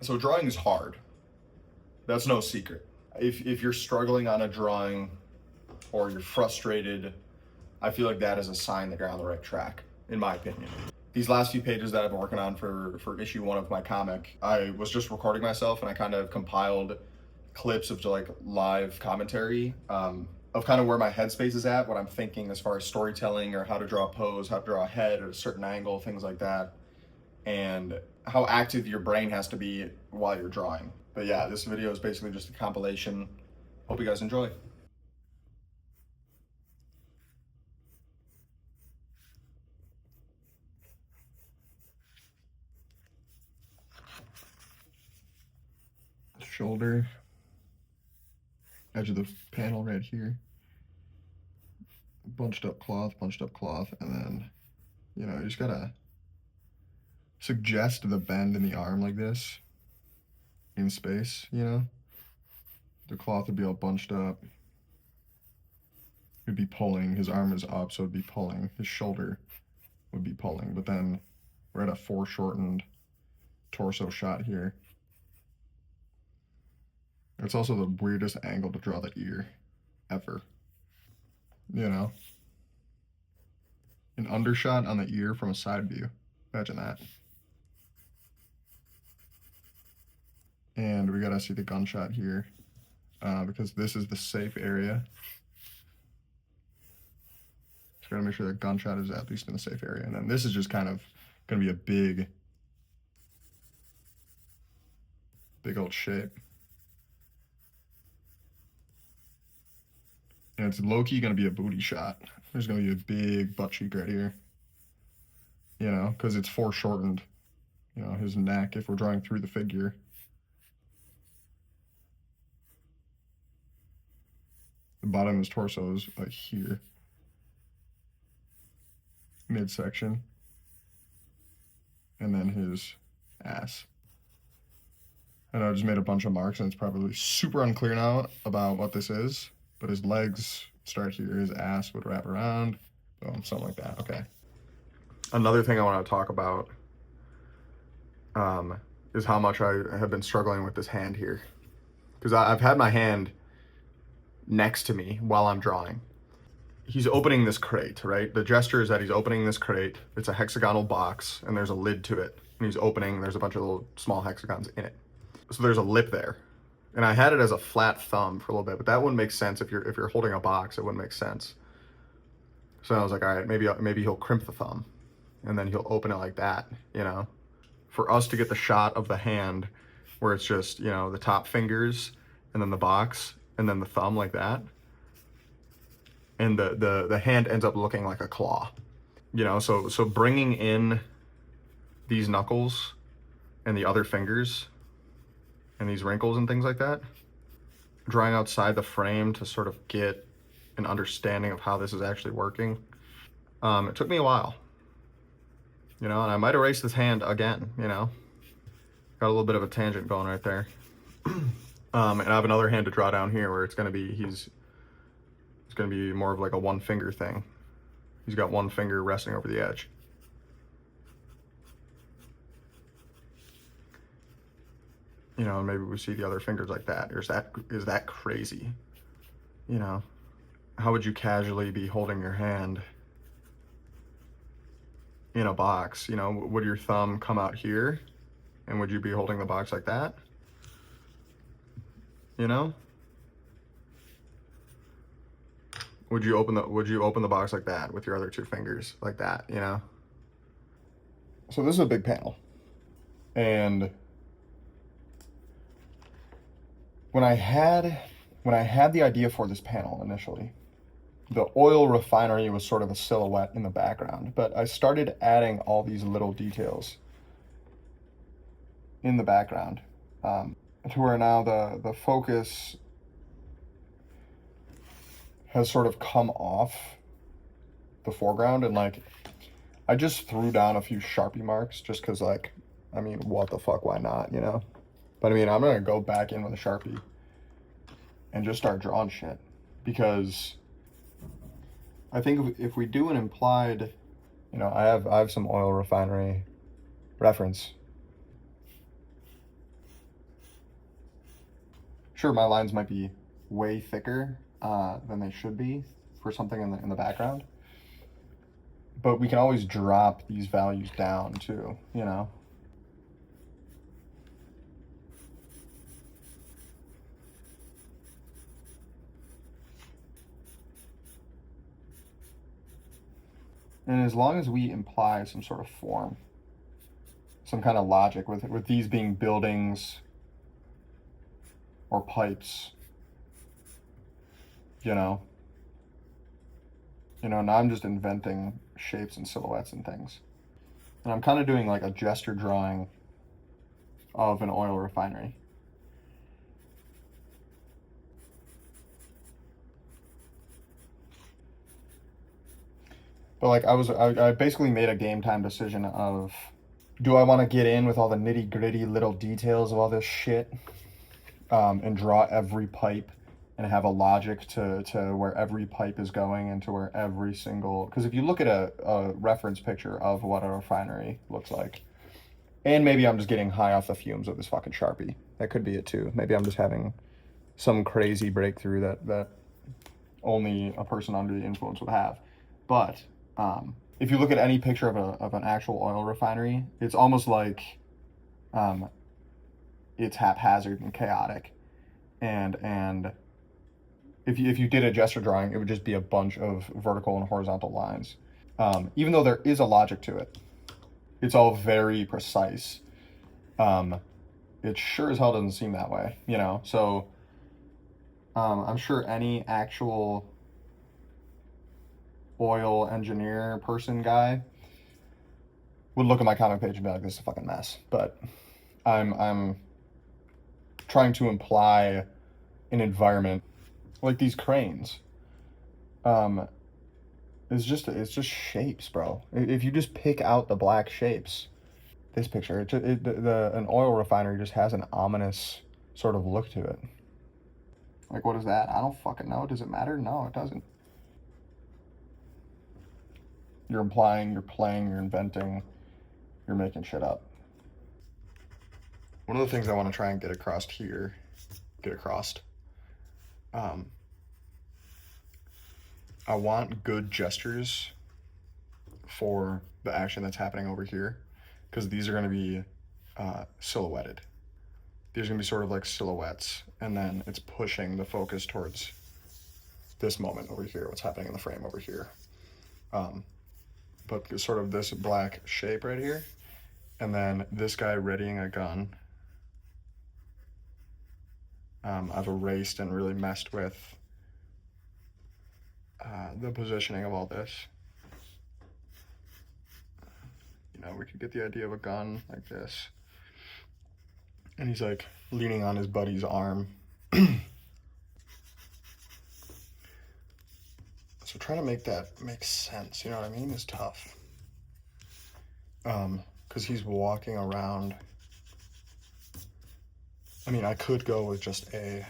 So drawing is hard. That's no secret. If you're struggling on a drawing or you're frustrated, I feel like that is a sign that you're on the right track, in my opinion. These last few pages that I've been working on for issue 1 of my comic, I was just recording myself and I kind of compiled clips of like live commentary of kind of where my headspace is at, what I'm thinking as far as storytelling or how to draw a pose, how to draw a head at a certain angle, things like that, and how active your brain has to be while you're drawing. But yeah, this video is basically just a compilation. Hope you guys enjoy. Shoulder, edge of the panel right here. Bunched up cloth, and then, you know, you just gotta suggest the bend in the arm like this in space, you know? The cloth would be all bunched up. It'd be pulling, his arm is up, so it'd be pulling. His shoulder would be pulling, but then we're at a foreshortened torso shot here. It's also the weirdest angle to draw the ear ever. You know? An undershot on the ear from a side view. Imagine that. And we gotta see the gunshot here because this is the safe area. Just gotta make sure the gunshot is at least in the safe area. And then this is just kind of gonna be a big old shape. And it's low-key gonna be a booty shot. There's gonna be a big butt cheek right here. You know, because it's foreshortened. You know, his neck, if we're drawing through the figure. The bottom of his torso is like here. Midsection. And then his ass. And I just made a bunch of marks, and it's probably super unclear now about what this is. But his legs start here, his ass would wrap around, boom, something like that. Okay. Another thing I want to talk about is how much I have been struggling with this hand here. Because I've had my hand next to me while I'm drawing. He's opening this crate, right? The gesture is that he's opening this crate. It's a hexagonal box, and there's a lid to it. And he's opening, there's a bunch of little small hexagons in it. So there's a lip there. And I had it as a flat thumb for a little bit, but that wouldn't make sense if you're holding a box. It wouldn't make sense. So I was like, all right, maybe he'll crimp the thumb, and then he'll open it like that, you know. For us to get the shot of the hand where it's just, you know, the top fingers and then the box and then the thumb like that, and the hand ends up looking like a claw, you know. So bringing in these knuckles and the other fingers and these wrinkles and things like that, drawing outside the frame to sort of get an understanding of how this is actually working. It took me a while, you know, and I might erase this hand again, you know. Got a little bit of a tangent going right there. And I have another hand to draw down here where it's gonna be, it's gonna be more of like a one finger thing. He's got one finger resting over the edge. You know, maybe we see the other fingers like that. Is that crazy? You know, how would you casually be holding your hand in a box? You know, would your thumb come out here, and would you be holding the box like that? You know, would you open the box like that with your other two fingers like that? You know. So this is a big panel, and when I had the idea for this panel initially, the oil refinery was sort of a silhouette in the background, but I started adding all these little details in the background to where now the focus has sort of come off the foreground, and like I just threw down a few Sharpie marks just because, like, I mean, what the fuck, why not, you know? But I mean, I'm gonna go back in with a Sharpie and just start drawing shit, because I think if we do an implied, you know, I have some oil refinery reference. Sure, my lines might be way thicker than they should be for something in the background, but we can always drop these values down too, you know? And as long as we imply some sort of form, some kind of logic with these being buildings or pipes, you know? Now I'm just inventing shapes and silhouettes and things. And I'm kind of doing like a gesture drawing of an oil refinery. But like I basically made a game time decision of, do I want to get in with all the nitty gritty little details of all this shit, and draw every pipe and have a logic to where every pipe is going and to where every single, because if you look at a reference picture of what a refinery looks like, and maybe I'm just getting high off the fumes of this fucking Sharpie. That could be it too. Maybe I'm just having some crazy breakthrough that only a person under the influence would have. But if you look at any picture of an actual oil refinery, it's almost like it's haphazard and chaotic. And if you did a gesture drawing, it would just be a bunch of vertical and horizontal lines. Even though there is a logic to it, it's all very precise. It sure as hell doesn't seem that way, you know? So I'm sure any actual oil engineer person guy would look at my comment page and be like, this is a fucking mess. But I'm trying to imply an environment like these cranes. It's just shapes, bro. If you just pick out the black shapes, this picture, an oil refinery just has an ominous sort of look to it. Like, what is that? I don't fucking know. Does it matter? No, it doesn't. You're implying, you're playing, you're inventing, you're making shit up. One of the things I want to try and get across here, I want good gestures for the action that's happening over here, because these are going to be silhouetted. These are going to be sort of like silhouettes, and then it's pushing the focus towards this moment over here, what's happening in the frame over here. But sort of this black shape right here, and then this guy readying a gun. I've erased and really messed with the positioning of all this. You know, we could get the idea of a gun like this, and he's like leaning on his buddy's arm. So trying to make that make sense, you know what I mean, is tough. Because he's walking around. I mean, I could go with just a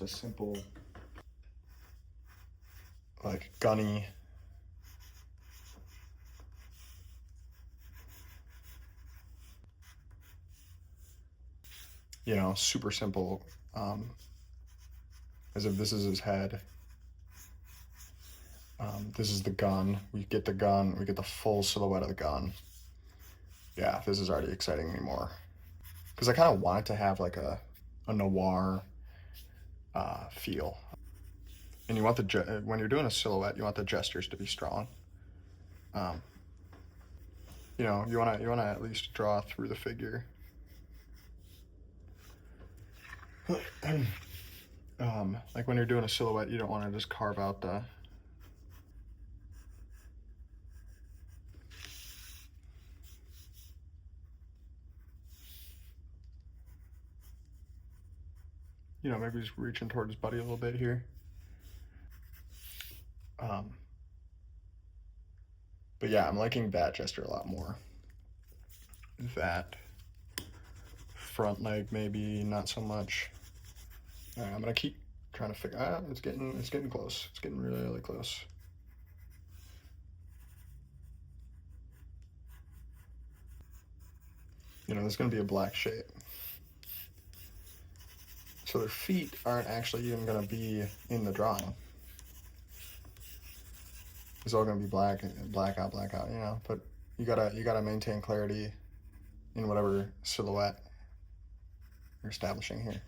simple, like, gunny, you know, super simple, as if this is his head. This is the gun. We get the gun. We get the full silhouette of the gun. Yeah, this is already exciting me more. Because I kind of want it to have like a noir feel. And you want when you're doing a silhouette, you want the gestures to be strong. You know, you want to at least draw through the figure. Like when you're doing a silhouette, you don't want to just carve out the. You know, maybe he's reaching toward his buddy a little bit here. But yeah, I'm liking that gesture a lot more. That front leg maybe not so much. All right, I'm gonna keep trying to figure. It's getting close. It's getting really, really close. You know, there's going to be a black shape. So their feet aren't actually even going to be in the drawing. It's all going to be black out, you know. But you gotta maintain clarity in whatever silhouette you're establishing here.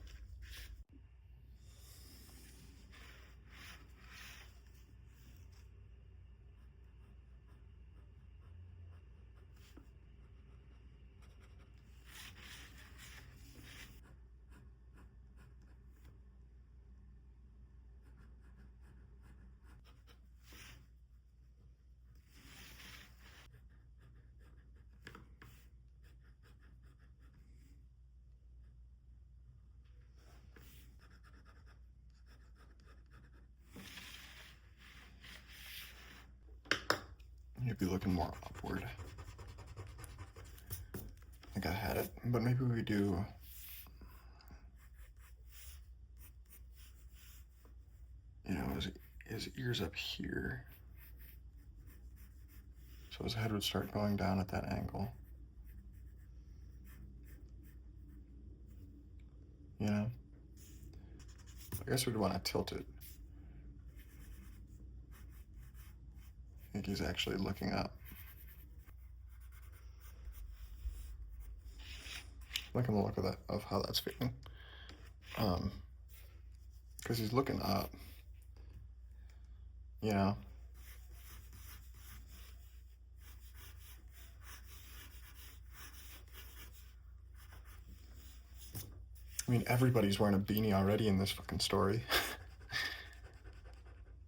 You'd be looking more upward. I think I had it, but maybe we do. You know, his ears up here. So his head would start going down at that angle. You know? I guess we'd want to tilt it. I think he's actually looking up. Liking the look of that, of how that's feeling. Because he's looking up. You know? I mean, everybody's wearing a beanie already in this fucking story.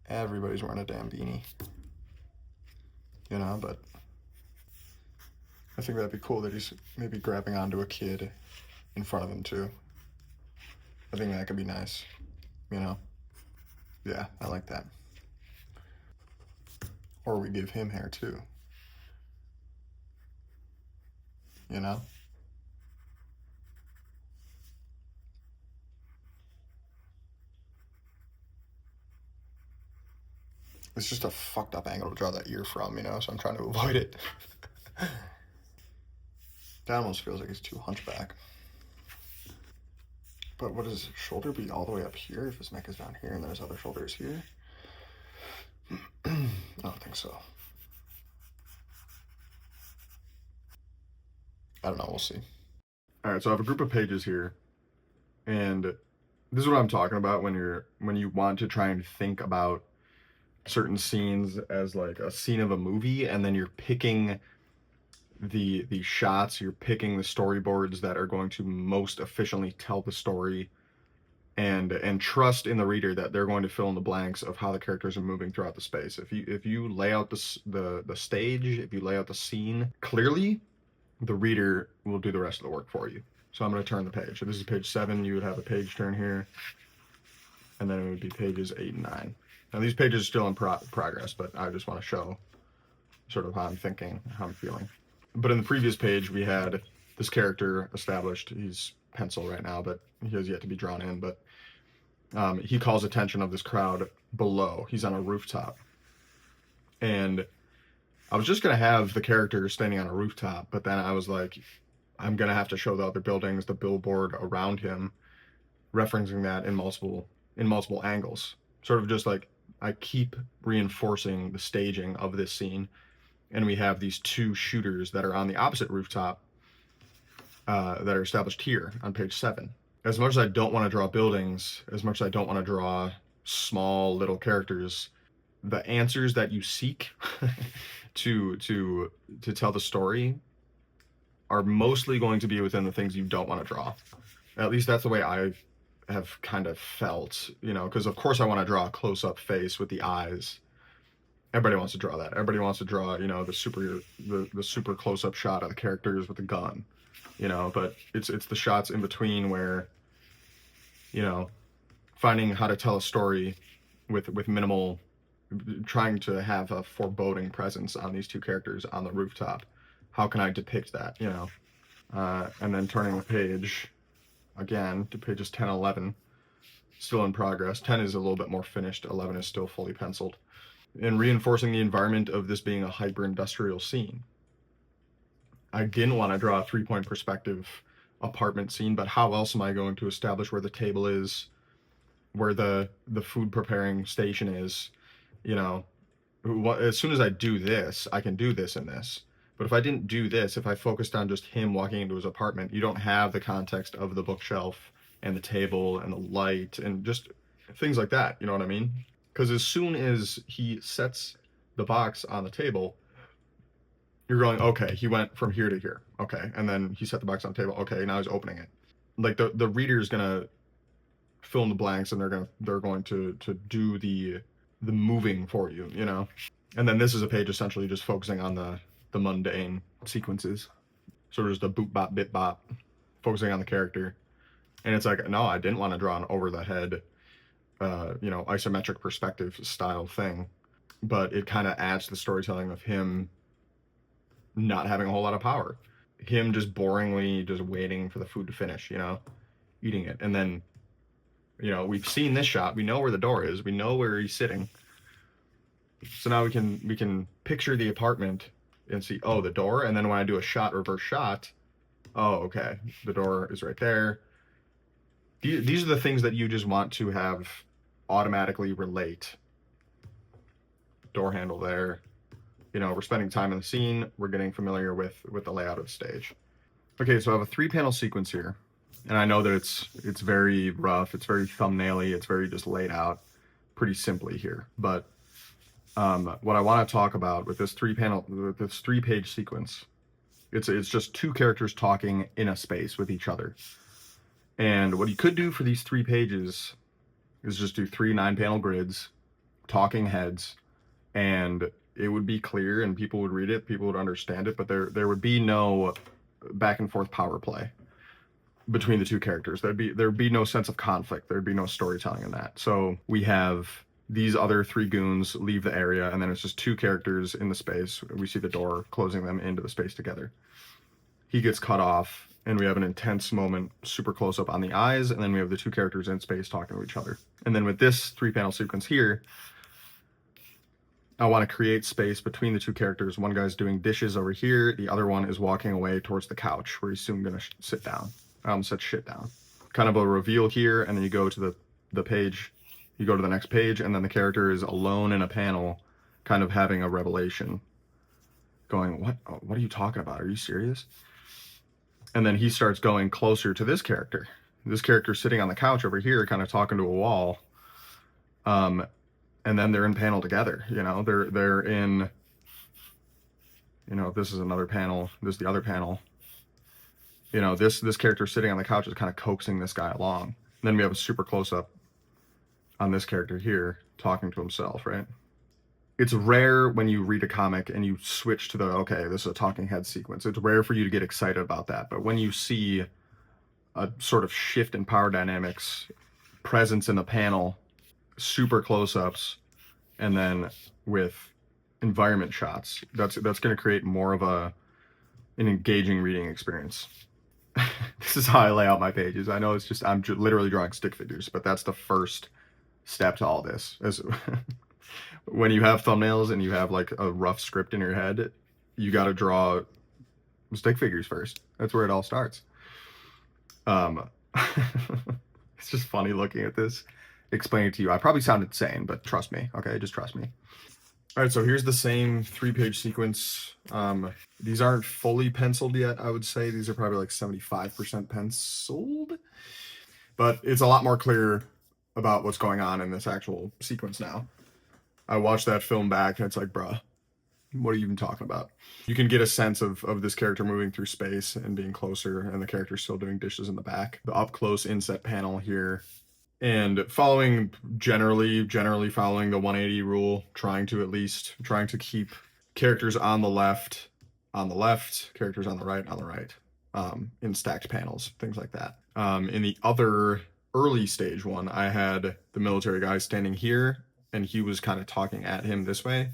Everybody's wearing a damn beanie. You know, but I think that'd be cool that he's maybe grabbing onto a kid in front of him too. I think that could be nice, you know? Yeah, I like that. Or we give him hair too. You know? It's just a fucked up angle to draw that ear from, you know, so I'm trying to avoid it. That almost feels like he's too hunchback. But would his shoulder be all the way up here if his neck is down here and there's other shoulders here? I don't think so. I don't know, we'll see. All right, so I have a group of pages here, and this is what I'm talking about when you want to try and think about certain scenes as like a scene of a movie, and then you're picking the shots, you're picking the storyboards that are going to most efficiently tell the story, and trust in the reader that they're going to fill in the blanks of how the characters are moving throughout the space. If you lay out the stage, if you lay out the scene clearly, the reader will do the rest of the work for you. So I'm going to turn the page. So this is page 7. You would have a page turn here, and then it would be pages 8 and 9. Now these pages are still in progress, but I just want to show sort of how I'm thinking, how I'm feeling. But in the previous page, we had this character established. He's pencil right now, but he has yet to be drawn in. But he calls attention of this crowd below. He's on a rooftop. And I was just going to have the character standing on a rooftop, but then I was like, I'm going to have to show the other buildings, the billboard around him, referencing that in multiple angles. Sort of just like I keep reinforcing the staging of this scene. And we have these two shooters that are on the opposite rooftop that are established here on page 7. As much as I don't want to draw buildings, as much as I don't want to draw small little characters, the answers that you seek to tell the story are mostly going to be within the things you don't want to draw. At least that's the way I have kind of felt, you know, because of course I want to draw a close-up face with the eyes. Everybody wants to draw that. Everybody wants to draw, you know, the super close-up shot of the characters with the gun, you know. But it's the shots in between where, you know, finding how to tell a story with minimal, trying to have a foreboding presence on these two characters on the rooftop. How can I depict that, you know? And then turning the page again to pages 10 and 11, still in progress. 10 is a little bit more finished. 11 is still fully penciled. And reinforcing the environment of this being a hyper-industrial scene. I didn't want to draw a 3-point perspective apartment scene, but how else am I going to establish where the table is, where the food preparing station is? You know, as soon as I do this, I can do this and this. But if I didn't do this, if I focused on just him walking into his apartment, you don't have the context of the bookshelf and the table and the light and just things like that. You know what I mean? Because as soon as he sets the box on the table, you're going, okay, he went from here to here. Okay. And then he set the box on the table. Okay. Now he's opening it. Like the reader's going to fill in the blanks, and they're going to do the moving for you, you know? And then this is a page essentially just focusing on the mundane sequences. So there's the boop bop bit bop, focusing on the character. And it's like, no, I didn't want to draw an over the head, you know, isometric perspective style thing. But it kind of adds to the storytelling of him not having a whole lot of power. Him just boringly just waiting for the food to finish, you know, eating it. And then, you know, we've seen this shot. We know where the door is. We know where he's sitting. So now we can picture the apartment and see, oh, the door. And then when I do a reverse shot, oh, okay, the door is right there. These are the things that you just want to have automatically relate. Door handle there. You know, we're spending time in the scene. We're getting familiar with the layout of the stage. Okay, so I have a 3-panel sequence here. And I know that it's very rough. It's very thumbnail-y. It's very just laid out pretty simply here. But what I want to talk about with this 3-page sequence, it's just 2 characters talking in a space with each other. And what you could do for these 3 pages is just do 3 9-panel grids, talking heads, and it would be clear and people would read it, people would understand it, but there would be no back and forth power play between the 2 characters. There'd be no sense of conflict. There'd be no storytelling in that. So we have these other 3 goons leave the area, and then it's just 2 characters in the space. We see the door closing them into the space together. He gets cut off, and we have an intense moment, super close up on the eyes, and then we have the 2 characters in space talking to each other. And then with this 3-panel sequence here, I want to create space between the 2 characters. One guy's doing dishes over here. The other one is walking away towards the couch where he's soon going to sit down. I almost said shit down. Kind of a reveal here, and then you go to the page. You go to the next page, and then the character is alone in a panel, kind of having a revelation. Going, what are you talking about? Are you serious? And then he starts going closer to this character. This character sitting on the couch over here, kind of talking to a wall. And then they're in panel together, you know, they're in, you know, this is another panel, this is the other panel. You know, this character sitting on the couch is kind of coaxing this guy along. And then we have a super close up on this character here talking to himself, right? It's rare when you read a comic and you switch to okay, this is a talking head sequence. It's rare for you to get excited about that. But when you see a sort of shift in power dynamics, presence in the panel, super close-ups, and then with environment shots, that's going to create more of an engaging reading experience. This is how I lay out my pages. I know it's just I'm literally drawing stick figures, but that's the first step to all this. As when you have thumbnails and you have like a rough script in your head, you got to draw stick figures first. That's where it all starts. It's just funny looking at this, explaining it to you. I probably sound insane, but trust me, okay? Just trust me. All right, so here's the same 3-page sequence. These aren't fully penciled yet, I would say. These are probably like 75% penciled, but it's a lot more clear about what's going on in this actual sequence now. I watched that film back, and it's like, bruh, what are you even talking about? You can get a sense of this character moving through space and being closer, and the character still doing dishes in the back. The up-close inset panel here, and generally following the 180 rule, trying to keep characters on the left, characters on the right, in stacked panels, things like that. In the other early stage one, I had the military guy standing here, and he was kind of talking at him this way.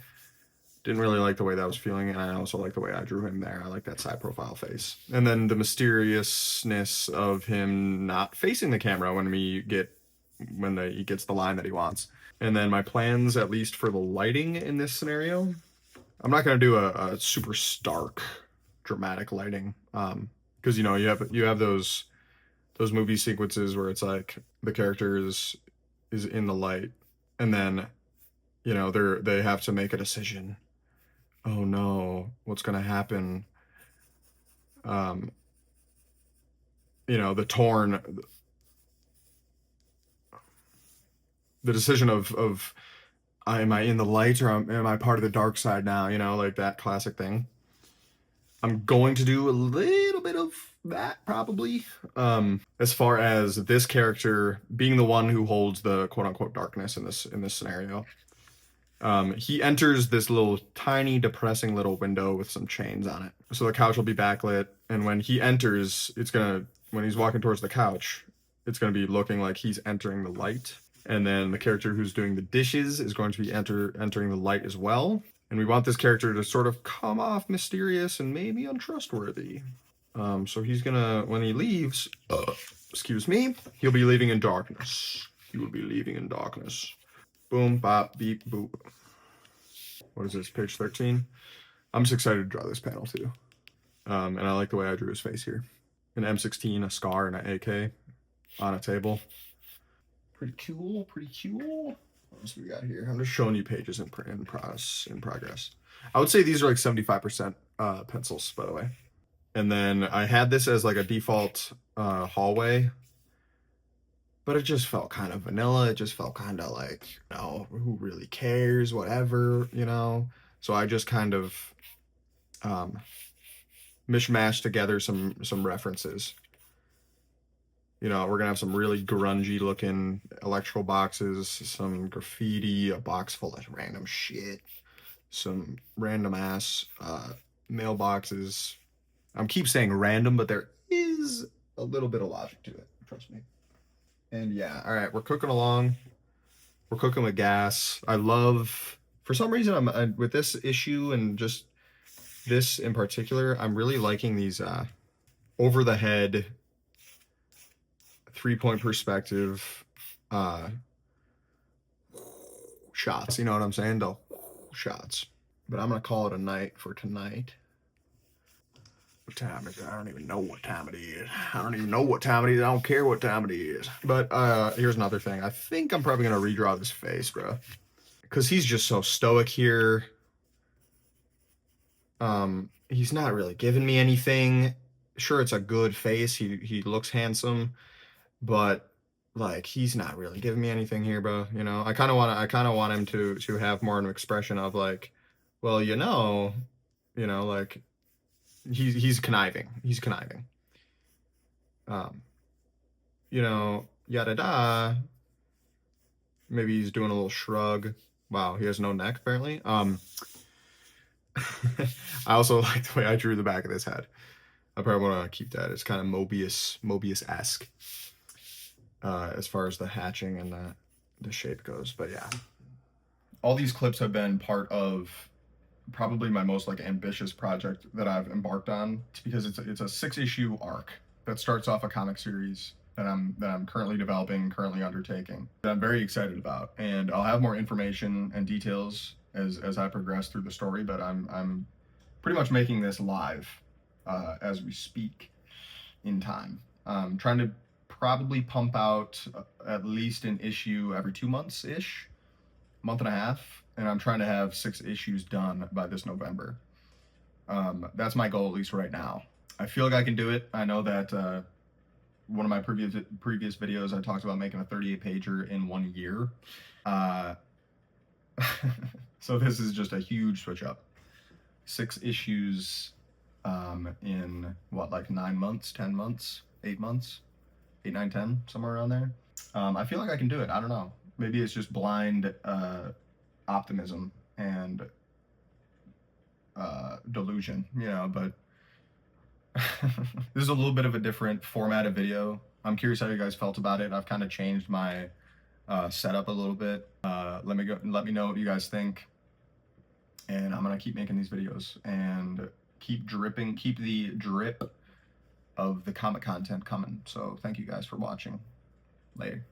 Didn't really like the way that was feeling, and I also like the way I drew him there. I like that side profile face. And then the mysteriousness of him not facing the camera when he gets the line that he wants. And then my plans, at least for the lighting in this scenario, I'm not going to do a super stark dramatic lighting. Because you know you have those movie sequences where it's like the character is in the light, and then you know they have to make a decision. Oh no, what's gonna happen? Um, you know, the decision of am I in the light or am I part of the dark side now? You know, like that classic thing. I'm going to do a little bit of that probably. As far as this character being the one who holds the quote unquote darkness in this scenario. He enters this little tiny depressing little window with some chains on it. So the couch will be backlit, and when he enters, when he's walking towards the couch, it's gonna be looking like he's entering the light. And then the character who's doing the dishes is going to be entering the light as well. And we want this character to sort of come off mysterious and maybe untrustworthy. So he's gonna, when he leaves, excuse me, he'll be leaving in darkness. He will be leaving in darkness. Boom, bop, beep, boop. What is this, page 13? I'm just excited to draw this panel too. And I like the way I drew his face here. An M16, a scar, and an AK on a table. Pretty cool, pretty cool. What else we got here? I'm just showing you pages in progress. I would say these are like 75% pencils, by the way. And then I had this as like a default hallway, but it just felt kind of vanilla. It just felt kind of like, you know, who really cares, whatever, you know? So I just kind of mishmashed together some references. You know, we're gonna have some really grungy looking electrical boxes, some graffiti, a box full of random shit, some random ass mailboxes. I'm keep saying random, but there is a little bit of logic to it, trust me. And yeah, all right, we're cooking along. We're cooking with gas. I love, for some reason, I'm with this issue and just this in particular, I'm really liking these over the head 3-point perspective shots. You know what I'm saying? The shots. But I'm gonna call it a night for tonight. What time is it? I don't even know what time it is. I don't even know what time it is. I don't care what time it is. But here's another thing. I think I'm probably gonna redraw this face, bro, because he's just so stoic here. He's not really giving me anything. Sure, it's a good face. He looks handsome, but like he's not really giving me anything here, bro. You know, I kind of want him to have more of an expression of like, well, you know, like he's conniving. He's conniving. You know, yada da. Maybe he's doing a little shrug. Wow, he has no neck apparently. I also like the way I drew the back of his head. I probably want to keep that. It's kind of Mobius-esque as far as the hatching and the shape goes. But yeah, all these clips have been part of probably my most like ambitious project that I've embarked on, because it's a 6-issue arc that starts off a comic series that I'm currently developing, currently undertaking, that I'm very excited about. And I'll have more information and details as I progress through the story, but I'm pretty much making this live as we speak in time. Trying to probably pump out at least an issue every 2 months ish, month and a half, and I'm trying to have 6 issues done by this November. That's my goal, at least right now. I feel like I can do it. I know that one of my previous videos, I talked about making a 38-pager in 1 year. So this is just a huge switch up. 6 issues in what, like 9 months, 10 months, 8 months, 8, 9, 10, somewhere around there. I feel like I can do it. I don't know. Maybe it's just blind optimism and delusion, you know, but this is a little bit of a different format of video. I'm curious how you guys felt about it. I've kind of changed my setup a little bit. Let me know what you guys think. And I'm gonna keep making these videos and keep the drip of the comic content coming. So thank you guys for watching. Later.